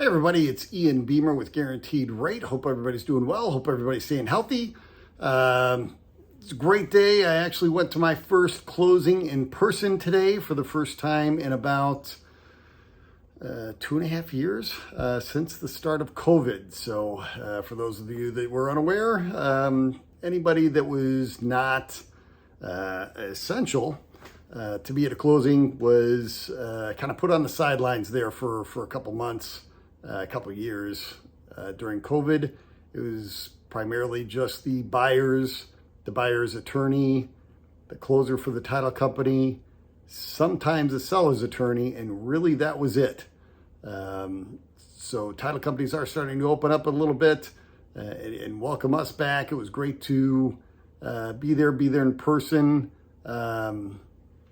Hey everybody, it's Ian Beamer with Guaranteed Rate. Hope everybody's doing well. Hope everybody's staying healthy. It's a great day. I actually went to my first closing in person today for the first time in about 2.5 years since the start of COVID. So for those of you that were unaware, anybody that was not essential to be at a closing was kind of put on the sidelines there for a couple months. A couple of years during COVID. It was primarily just the buyer's attorney, the closer for the title company, sometimes the seller's attorney, and really that was it. So title companies are starting to open up a little bit and welcome us back. It was great to be there in person,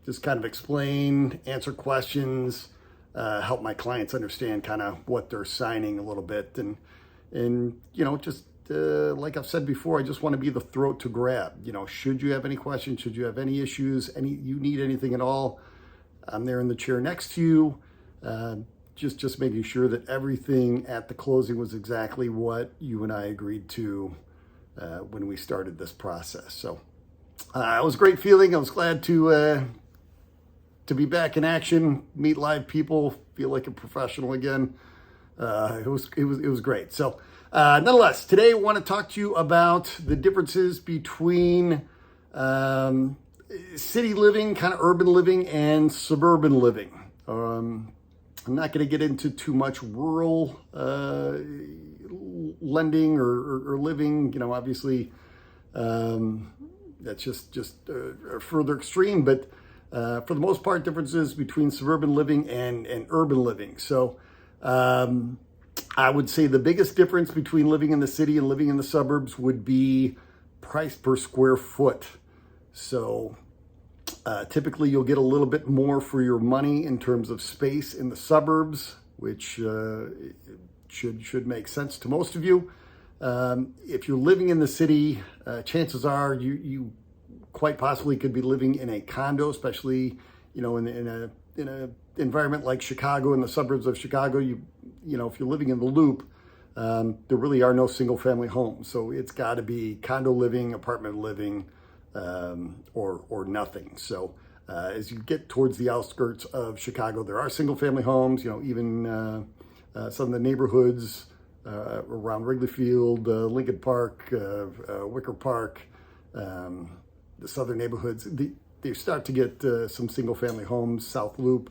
just kind of explain, answer questions, help my clients understand kind of what they're signing a little bit. And you know, just like I've said before, I just want to be the throat to grab. You know, should you have any questions, should you have any issues, you need anything at all, I'm there in the chair next to you. Just making sure that everything at the closing was exactly what you and I agreed to when we started this process. So it was a great feeling. I was glad to be back in action, meet live people, feel like a professional again. It was great. So nonetheless, today I want to talk to you about the differences between city living, kind of urban living, and suburban living. I'm not going to get into too much rural lending or living. You know, obviously that's just a further extreme, but for the most part, differences between suburban living and urban living. So I would say the biggest difference between living in the city and living in the suburbs would be price per square foot. So typically you'll get a little bit more for your money in terms of space in the suburbs, which should make sense to most of you. If you're living in the city, chances are you quite possibly could be living in a condo, especially, you know, in a environment like Chicago, in the suburbs of Chicago. You know, if you're living in the Loop, there really are no single family homes. So it's got to be condo living, apartment living, or nothing. So as you get towards the outskirts of Chicago, there are single family homes. You know, even some of the neighborhoods around Wrigley Field, Lincoln Park, Wicker Park, the southern neighborhoods, they start to get some single family homes, South Loop.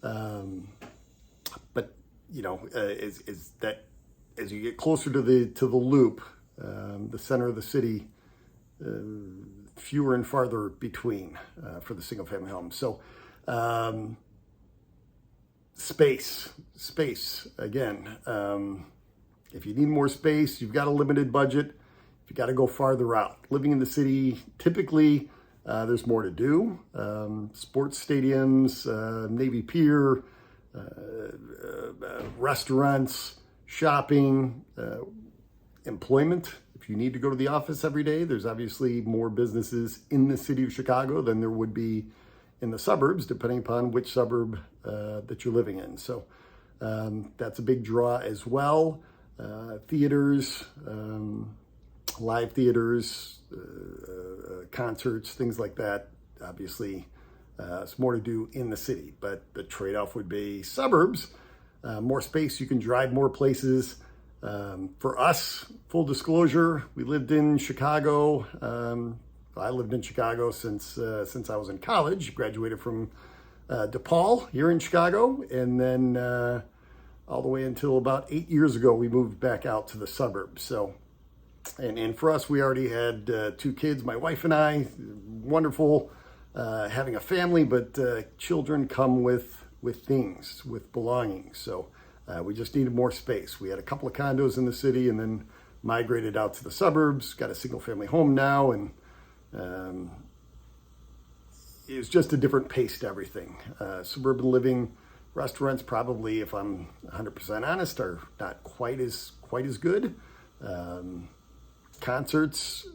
But you know, as you get closer to the Loop, the center of the city, fewer and farther between for the single family homes. So space again. If you need more space, you've got a limited budget. You got to go farther out. Living in the city, typically there's more to do. Sports stadiums, Navy Pier, restaurants, shopping, employment. If you need to go to the office every day, there's obviously more businesses in the city of Chicago than there would be in the suburbs, depending upon which suburb that you're living in. So that's a big draw as well. Theaters, live theaters, concerts, things like that. Obviously, it's more to do in the city, but the trade-off would be suburbs, more space. You can drive more places. For us, full disclosure, we lived in Chicago. I lived in Chicago since I was in college. Graduated from DePaul here in Chicago, and then all the way until about 8 years ago, we moved back out to the suburbs. So. And for us, we already had 2 kids, my wife and I. Wonderful having a family, but children come with things, with belongings. So we just needed more space. We had a couple of condos in the city and then migrated out to the suburbs, got a single family home now, and it was just a different pace to everything. Suburban living, restaurants probably, if I'm 100% honest, are not quite as good. Concerts,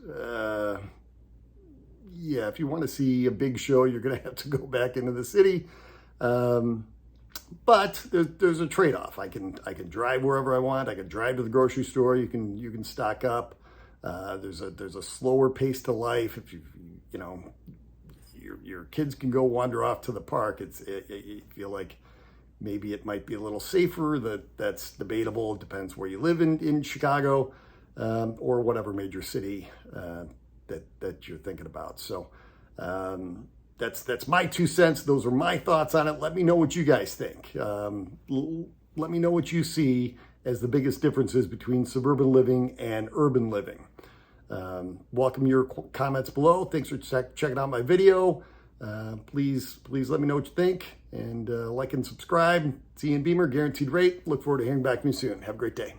yeah, if you want to see a big show, you're going to have to go back into the city. But there's a trade-off. I can drive wherever I want. I can drive to the grocery store. You can stock up. There's a slower pace to life. If you know your kids can go wander off to the park. You feel like maybe it might be a little safer. That's debatable. It depends where you live in Chicago or whatever major city that you're thinking about. So. That's my 2 cents. Those are my thoughts on it. Let me know what you guys think. Let me know what you see as the biggest differences between suburban living and urban living. Welcome your comments below. Thanks for checking out my video. Please let me know what you think, and like and subscribe. See you in Beamer, guaranteed rate. Look forward to hearing back from you soon. Have a great day.